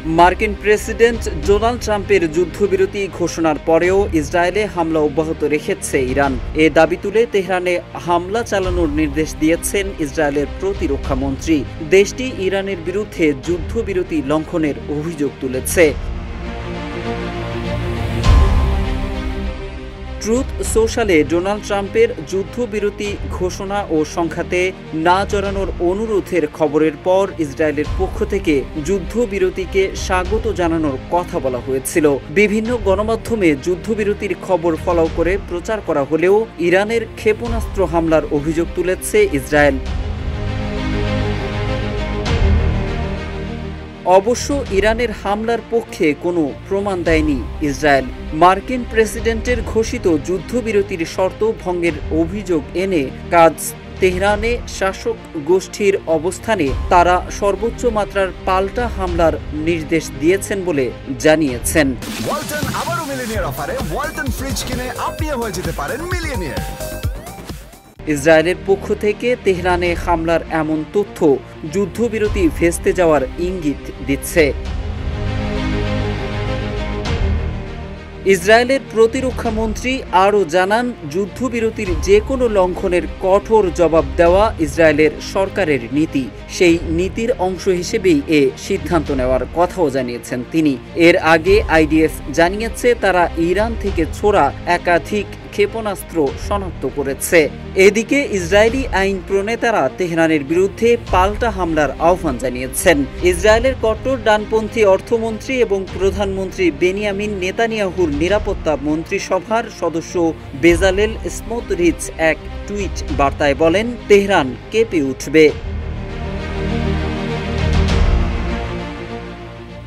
মার্কিন president Donald ট্রাম্পের যুদ্ধবিরতি ঘোষণার পরেও ইসরায়েলে হামলা অব্যাহত রেখেছে ইরান। এ দাবি তুলে তেহরানে হামলা চালানোর নির্দেশ দিয়েছেন ইসরায়েলের প্রতিরক্ষা মন্ত্রী। দেশটি ইরানের বিরুদ্ধে যুদ্ধবিরতি লঙ্ঘনের অভিযোগ তুলেছে। ট্রুথ সোশ্যালে ডোনাল্ড ট্রাম্পের যুদ্ধবিরতি ঘোষণা ও সংঘাতে না জড়ানোর অনুরোধের খবরের পর ইসরায়েলের পক্ষ থেকে যুদ্ধবিরতিকে স্বাগত জানানোর কথা বলা হয়েছিল। বিভিন্ন গণমাধ্যমে যুদ্ধবিরতির খবর ফলো করে প্রচার করা হলেও ইরানের ক্ষেপণাস্ত্র হামলার অভিযোগ তুলেছে ইসরায়েল। অবশ্য ইরানের হামলার পক্ষে কোনো প্রমাণ দেয়নি ইসরায়েল। মার্কিন প্রেসিডেন্টের ঘোষিত যুদ্ধবিরতির শর্ত ভঙ্গের অভিযোগ এনে কাজ তেহরানে শাসক গোষ্ঠীর অবস্থানে তারা সর্বোচ্চ মাত্রার পাল্টা হামলার নির্দেশ দিয়েছেন বলে জানিয়েছেন। ওয়ালটন আবারো মিলিয়নিয়ার অফারে ওয়ালটন ফ্রিজ কিনে আপনিও হয়ে যেতে পারেন মিলিয়নিয়ার। ইসরায়েলের পক্ষ থেকে তেহরানে হামলার এমন তথ্য যুদ্ধবিরতি ভেস্তে যাওয়ার ইঙ্গিত দিচ্ছে। ইসরায়েলের প্রতিরক্ষা মন্ত্রী আরও জানান, যুদ্ধবিরতির যে কোনো লঙ্ঘনের কঠোর জবাব দেওয়া ইসরায়েলের সরকারের নীতি। সেই নীতির অংশ হিসেবেই এ সিদ্ধান্ত নেওয়ার কথাও জানিয়েছেন তিনি। এর আগে আইডিএফ জানিয়েছে তারা ইরান থেকে ছোড়া একাধিক ক্ষেপণাস্ত্র শনাক্ত করেছে। এদিকে ইসরায়েলি আইন প্রণেতারা তেহরানের বিরুদ্ধে পাল্টা হামলার আহ্বান জানিয়েছেন। ইসরায়েলের কট্টর ডানপন্থী অর্থমন্ত্রী এবং প্রধানমন্ত্রী বেনিয়ামিন নেতানিয়াহুর নিরাপত্তা মন্ত্রিসভার সদস্য বেজালেল স্মোটরিচ এক টুইট বার্তায় বলেন, তেহরান কেঁপে উঠবে।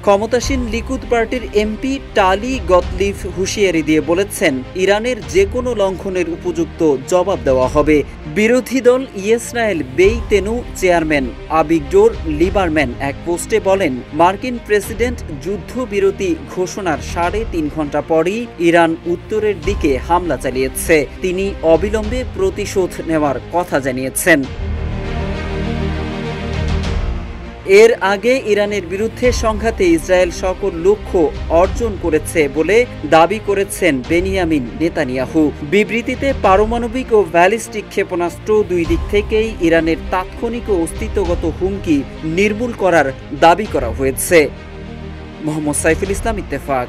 ক্ষমতাসীন লিকুদ পার্টির এমপি টালি গতলিফ হুঁশিয়ারি দিয়ে বলেছেন, ইরানের যে কোনো লঙ্ঘনের উপযুক্ত জবাব দেওয়া হবে। বিরোধী দল ইসরায়েল বেইতেনু চেয়ারম্যান আবিগডোর লিবারম্যান এক পোস্টে বলেন, মার্কিন প্রেসিডেন্ট যুদ্ধবিরতি ঘোষণার 3.5 ঘন্টা পরই ইরান উত্তরের দিকে হামলা চালিয়েছে। তিনি অবিলম্বে প্রতিশোধ নেওয়ার কথা জানিয়েছেন। এর আগে ইরানের বিরুদ্ধে সংঘাতে ইসরায়েল সকল লক্ষ্য অর্জন করেছে বলে দাবি করেছেন বেনিয়ামিন নেতানিয়াহু। বিবৃতিতে পারমাণবিক ও ব্যালিস্টিক ক্ষেপণাস্ত্র দুই দিক থেকেই ইরানের তাৎক্ষণিক ও অস্তিত্বগত হুমকি নির্মূল করার দাবি করা হয়েছে। মোহাম্মদ সাইফুল ইসলাম, ইত্তেফাক।